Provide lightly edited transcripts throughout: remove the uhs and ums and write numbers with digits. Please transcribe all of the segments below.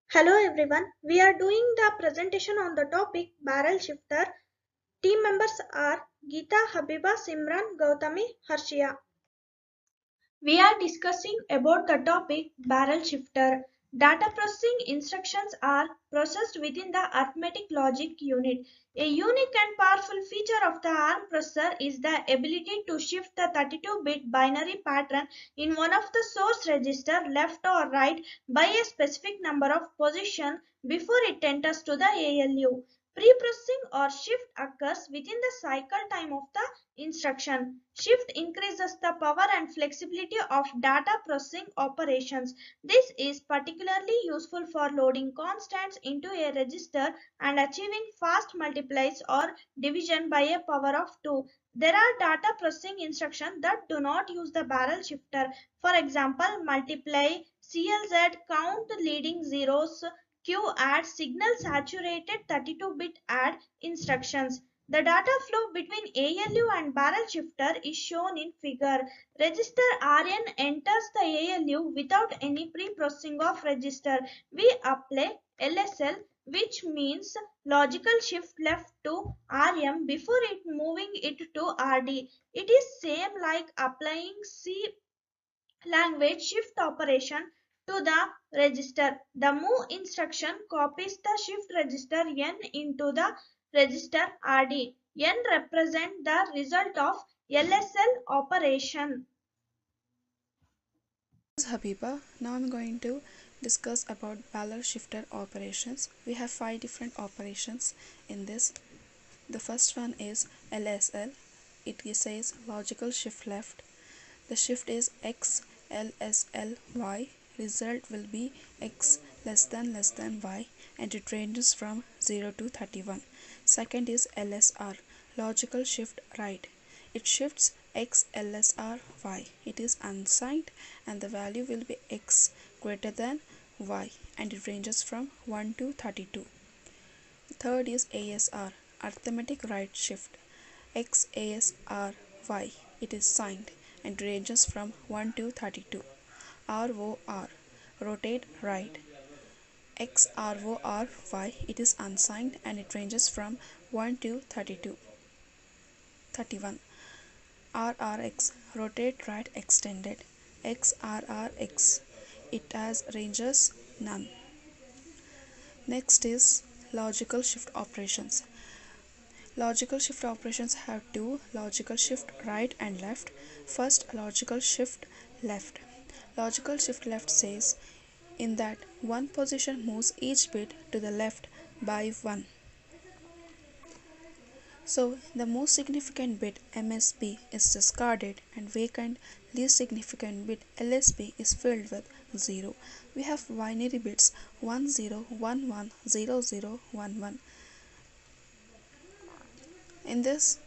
Hello everyone, we are doing the presentation on the topic barrel shifter. Team members are Geeta, Habiba, Simran, Gautami, Harshia. We are discussing about the topic barrel shifter. Data processing instructions are processed within the arithmetic logic unit. A unique and powerful feature of the ARM processor is the ability to shift the 32-bit binary pattern in one of the source register left or right by a specific number of positions before it enters to the ALU. Pre-processing or shift occurs within the cycle time of the instruction. Shift increases the power and flexibility of data processing operations. This is particularly useful for loading constants into a register and achieving fast multiplies or division by a power of 2. There are data processing instructions that do not use the barrel shifter. For example, multiply, CLZ, count leading zeros, Q add, signal saturated 32-bit add instructions. The data flow between ALU and barrel shifter is shown in figure. Register RN enters the ALU without any pre-processing of register. We apply LSL, which means logical shift left to RM before it moving it to RD. It is same like applying C language shift operation to the register. The move instruction copies the shift register N into the register RD. N represent the result of LSL operation. This is Habiba. Now I'm going to discuss about barrel shifter operations. We have 5 different operations in this. The first one is LSL. It says logical shift left. The shift is X LSL Y. Result will be X less than Y and it ranges from 0 to 31. Second is LSR. Logical shift right. It shifts X LSR Y. It is unsigned and the value will be X greater than Y and it ranges from 1 to 32. Third is ASR, arithmetic right shift. X ASR Y. It is signed and ranges from 1 to 32. ROR, rotate right. X ROR Y. It is unsigned and it ranges from 1 to 32. 31. RRX, rotate right extended. XRRX. It has ranges none. Next is logical shift operations. Logical shift operations have two: logical shift right and left. First, logical shift left. Logical shift left says in that one position moves each bit to the left by 1. So the most significant bit MSB is discarded and vacant least significant bit LSB is filled with 0. We have binary bits 1 0 1 1 0 0 1 1. In this,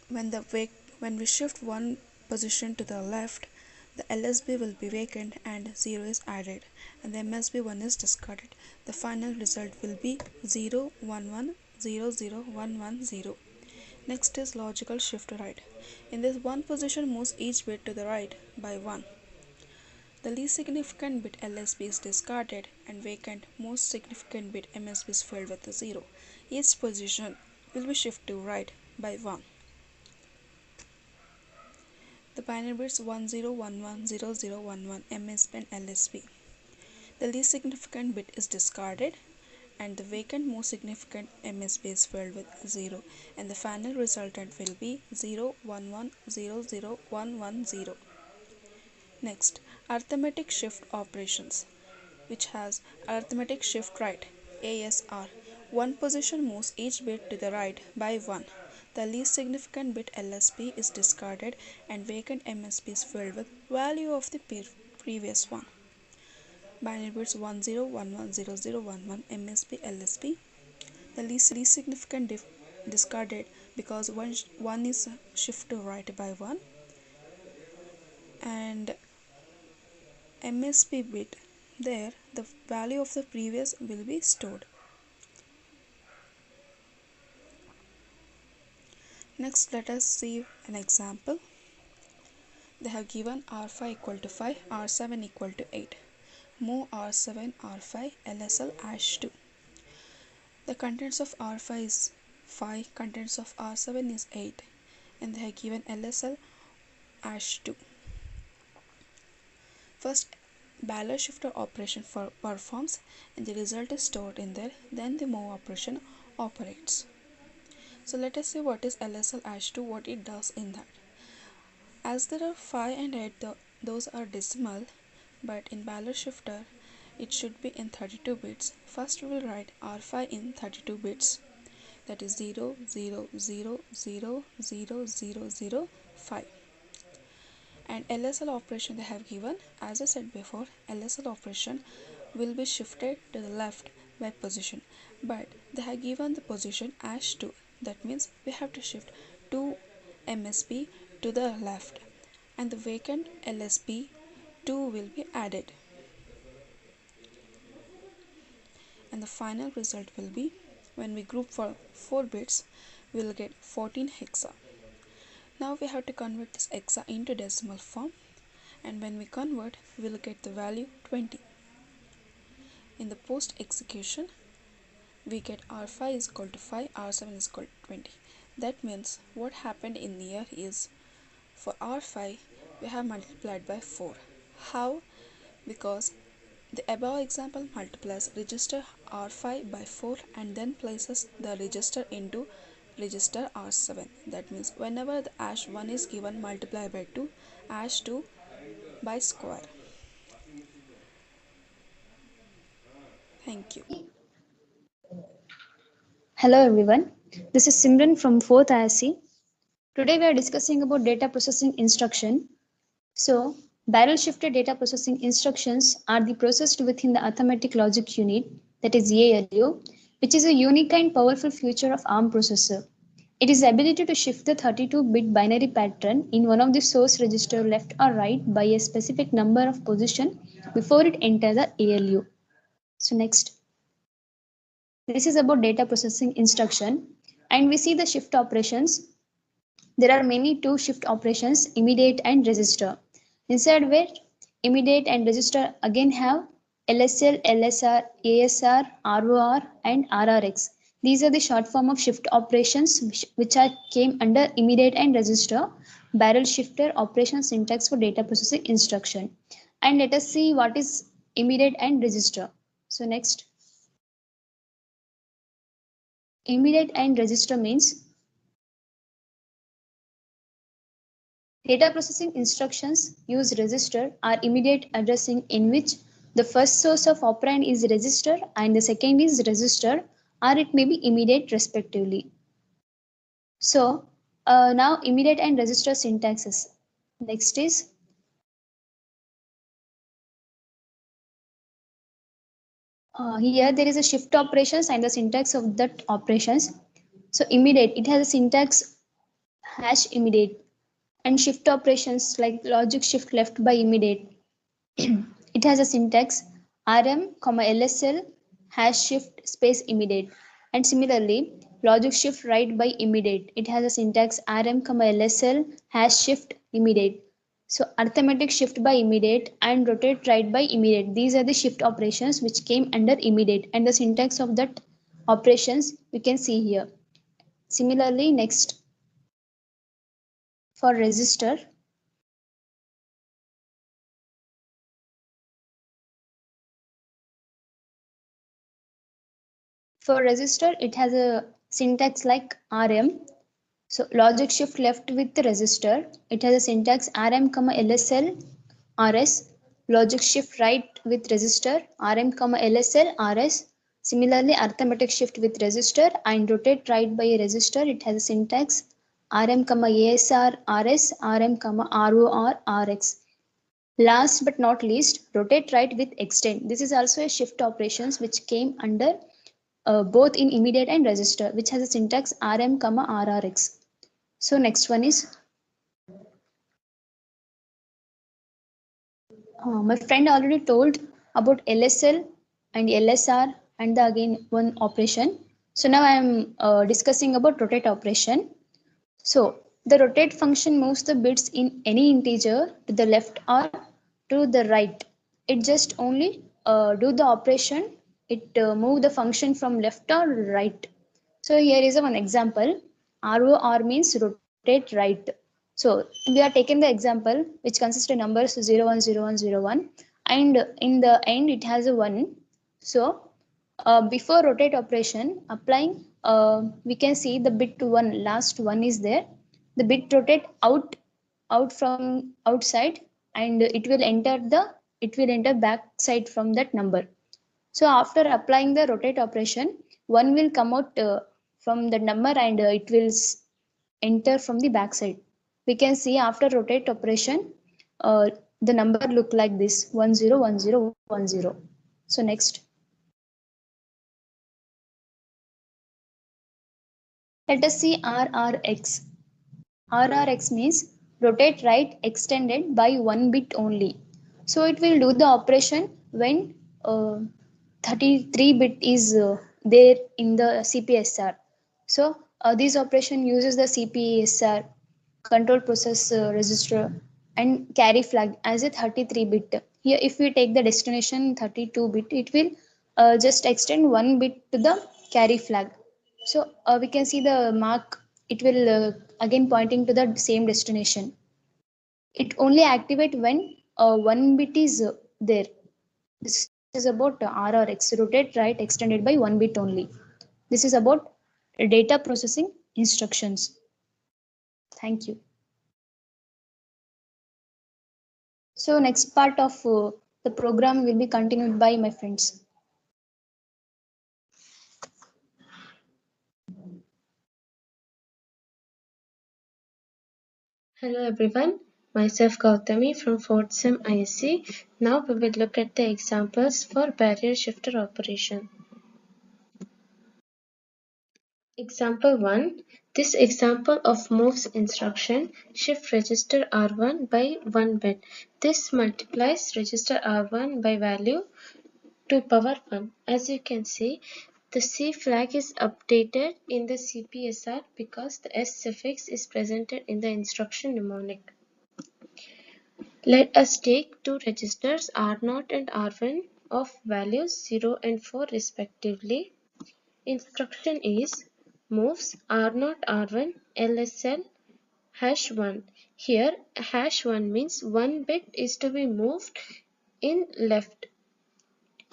when we shift one position to the left, the LSB will be vacant and 0 is added and the MSB 1 is discarded. The final result will be 0 1 1 0 0 1 1 0. Next is logical shift right. In this, one position moves each bit to the right by 1. The least significant bit LSB is discarded and vacant most significant bit MSB is filled with a 0. Each position will be shifted to right by 1. The binary bits 1 0 1 1 0 0 1 1 MSB and LSB. The least significant bit is discarded and the vacant most significant MSB is filled with 0 and the final resultant will be 0 1 1 0 0 1 1 0. Next, arithmetic shift operations, which has arithmetic shift right ASR. One position moves each bit to the right by 1. The least significant bit LSB is discarded and vacant MSB is filled with value of the previous one. Binary bits 1 0 1 1 0 0 1 1 MSB LSB. The least significant discarded because one is shifted to right by 1 and MSB bit there the value of the previous will be stored. Next, let us see an example. They have given R5 equal to 5, R7 equal to 8. move R7, R5, LSL hash 2. The contents of R5 is 5, contents of R7 is 8, and they have given LSL hash 2. First, Baller shifter operation performs and the result is stored in there, then the move operation operates. So let us see what is LSL hash 2, what it does in that. As there are 5 and 8, those are decimal, but in Baller shifter it should be in 32 bits. First we will write R5 in 32 bits, that is 0 0 0 0 0 0 0 5. And LSL operation they have given, as I said before, LSL operation will be shifted to the left by position, but they have given the position as 2. That means we have to shift 2 MSB to the left, and the vacant LSB 2 will be added, and the final result will be, when we group for 4 bits, we will get 14 hexa. Now we have to convert this hexa into decimal form, and when we convert, we will get the value 20. In the post execution, we get R5 is equal to 5, R7 is equal to 20. That means what happened in here is, for R5 we have multiplied by 4. How? Because the above example multiplies register R5 by 4 and then places the register into register R7. That means whenever the hash 1 is given, multiply by 2, hash 2 by square. Thank you. Hello everyone, this is Simran from 4th ISC. Today we are discussing about data processing instruction. So, barrel shifted data processing instructions are the processed within the arithmetic logic unit, that is ALU, which is a unique and powerful feature of ARM processor. It is the ability to shift the 32-bit binary pattern in one of the source register left or right by a specific number of position before it enters the ALU. So next. This is about data processing instruction, and we see the shift operations. There are many two shift operations, immediate and register. Inside where immediate and register again have LSL, LSR, ASR, ROR and RRX. These are the short form of shift operations which are came under immediate and register barrel shifter operation syntax for data processing instruction. And let us see what is immediate and register. So next. Immediate and register means data processing instructions use register or immediate addressing in which the first source of operand is register and the second is register, or it may be immediate respectively. So now immediate and register syntaxes. Next is here there is a shift operations and the syntax of that operations. So immediate, it has a syntax hash immediate, and shift operations like logic shift left by immediate. It has a syntax rm, lsl hash shift space immediate, and similarly logic shift right by immediate. It has a syntax rm, lsl hash shift immediate. So arithmetic shift by immediate and rotate right by immediate. These are the shift operations which came under immediate, and the syntax of that operations we can see here. Similarly, next for register. For register, it has a syntax like rm. So logic shift left with the register. It has a syntax rm, lsl rs. Logic shift right with register rm, lsl rs. Similarly, arithmetic shift with register and rotate right by a register. It has a syntax rm, asr rs, rm, ror rx. Last but not least, rotate right with extend. This is also a shift operations which came under both in immediate and register, which has a syntax rm, rrx. So next one is my friend already told about LSL and LSR and the again one operation. So now I am discussing about rotate operation. So the rotate function moves the bits in any integer to the left or to the right. It just only do the operation, it move the function from left or right. So here is one example. ROR means rotate right. So we are taking the example which consists of numbers 0, 1, 0, 1, 0, 1, and in the end it has a 1. So before rotate operation applying, we can see the bit 1, last 1 is there. The bit rotate out from outside, and it will enter back side from that number. So after applying the rotate operation, 1 will come out from the number, and it will enter from the back side. We can see after rotate operation, the number look like this: 1 0 1 0 1 0. So next, let us see RRX. RRX means rotate right extended by 1 bit only. So it will do the operation when 33 bit is there in the CPSR. So this operation uses the CPSR, control process register, and carry flag as a 33 bit. Here if we take the destination 32 bit, it will just extend 1 bit to the carry flag. So we can see the mark, it will again pointing to the same destination. It only activate when 1 bit is there. This is about RRX, rotate right extended by 1 bit only. This is about data processing instructions. Thank you. So next part of the program will be continued by my friends. Hello everyone, myself Gautami from 4th Sem ISC. Now we will look at the examples for barrier shifter operation. Example 1. This example of moves instruction shift register R1 by 1 bit. This multiplies register R1 by value to power 1. As you can see, the C flag is updated in the CPSR because the S suffix is presented in the instruction mnemonic. Let us take two registers R0 and R1 of values 0 and 4 respectively. Instruction is moves R0 R1 LSL #1. Here #1 means 1 bit is to be moved in left.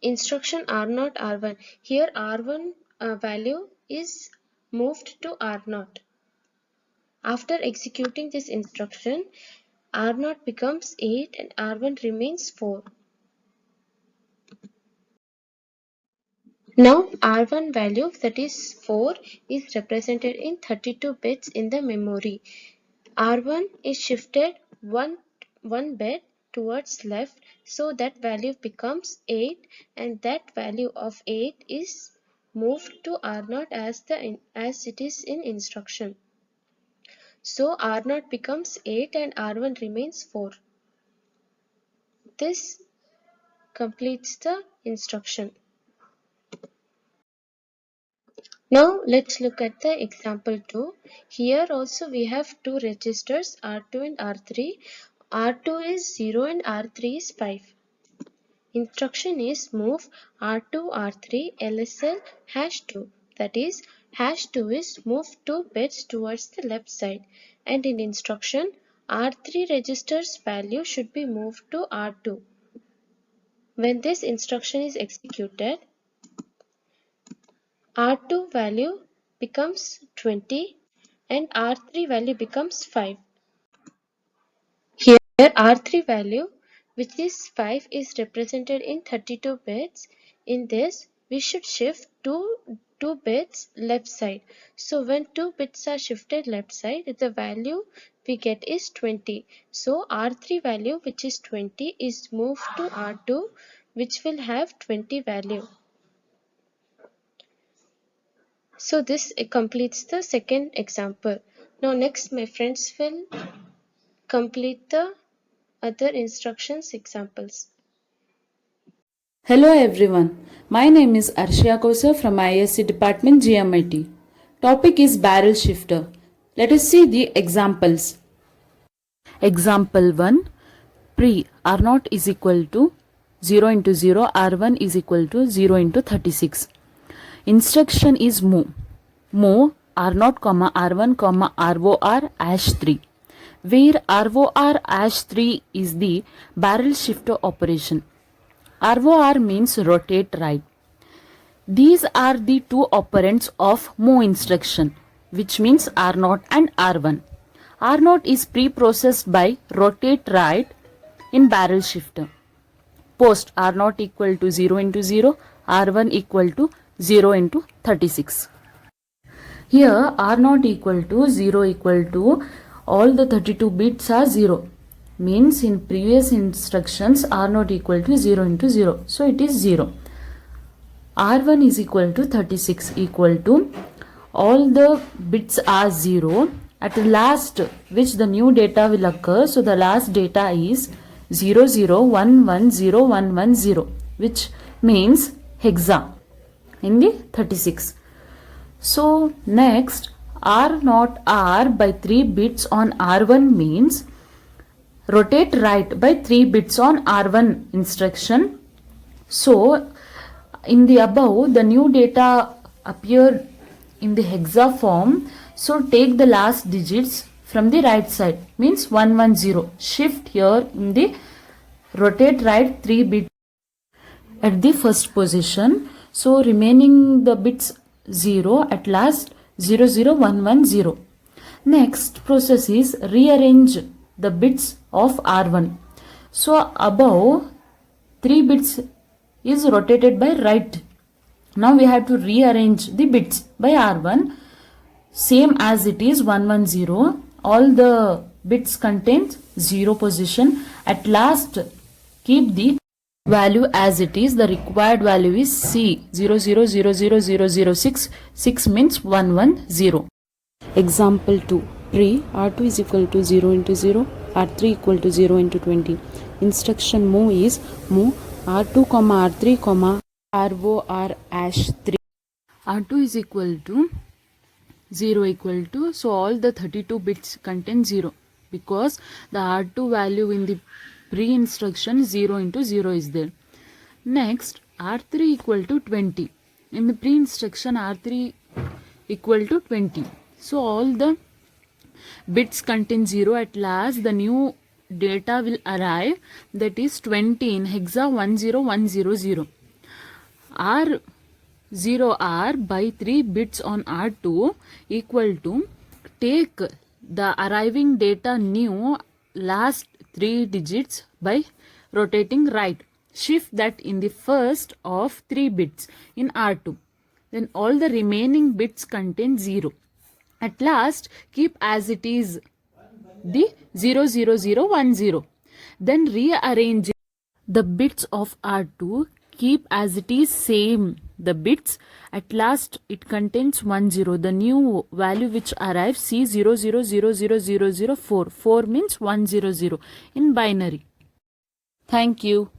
Instruction R0 R1. Here R1 value is moved to R0. After executing this instruction, R0 becomes 8 and R1 remains 4. Now R1 value, that is 4, is represented in 32 bits in the memory. R1 is shifted one bit towards left, so that value becomes 8, and that value of 8 is moved to R0 as it is in instruction. So R0 becomes 8 and R1 remains 4. This completes the instruction. Now let's look at the example 2. Here also we have two registers R2 and R3. R2 is 0 and R3 is 5. Instruction is move R2 R3 LSL #2. That is #2 is moved 2 bits towards the left side, and in instruction R3 register's value should be moved to R2. When this instruction is executed, R2 value becomes 20 and R3 value becomes 5. Here R3 value, which is 5, is represented in 32 bits. In this we should shift 2 bits left side. So when 2 bits are shifted left side, the value we get is 20. So R3 value, which is 20, is moved to R2, which will have 20 value. So this completes the second example. Now next my friends will complete the other instructions examples. Hello everyone, my name is Arshia Kosa from ISC Department GMIT. Topic is barrel shifter. Let us see the examples. Example 1. Pre R0 is equal to 0 into 0, R1 is equal to 0 into 36. Instruction is move. Move R0, R1, ROR #3, where ROR #3 is the barrel shifter operation. ROR means rotate right. These are the two operands of move instruction, which means R0 and R1. R0 is pre-processed by rotate right in barrel shifter. Post R0 equal to 0 into 0, R1 equal to 0 into 36. Here R0 equal to 0 equal to all the 32 bits are 0. Means in previous instructions R0 equal to 0 into 0. So it is 0. R1 is equal to 36 equal to all the bits are 0. At last which the new data will occur. So the last data is 00110110, which means hexa in the 36. So next R0 R by 3 bits on R1 means rotate right by 3 bits on R1 instruction. So in the above the new data appear in the hexa form. So take the last digits from the right side, means 110. Shift here in the rotate right 3 bits at the first position. So remaining the bits 0, at last 00110. Next process is rearrange the bits of R1. So above 3 bits is rotated by right. Now we have to rearrange the bits by R1 same as it is 110. All the bits contains 0 position. At last keep the value as it is. The required value is C 00000006. 6 means 110. Example 2. Pre R2 is equal to 0 into 0, R3 equal to 0 into 20. Instruction move is move R2, R3, ROR #3. R2 is equal to 0 equal to, so all the 32 bits contain 0 because the R2 value in the pre-instruction 0 into 0 is there. Next R3 equal to 20. In the pre-instruction R3 equal to 20. So all the bits contain 0. At last the new data will arrive, that is 20 in hexa 10100. R0R by 3 bits on R2 equal to take the arriving data new last 3 digits by rotating right. Shift that in the first of 3 bits in R2. Then all the remaining bits contain 0. At last keep as it is the 00010. Then rearrange the bits of R2, keep as it is same the bits. At last it contains 10. The new value which arrives C 00000004. 4 means 100 in binary. Thank you.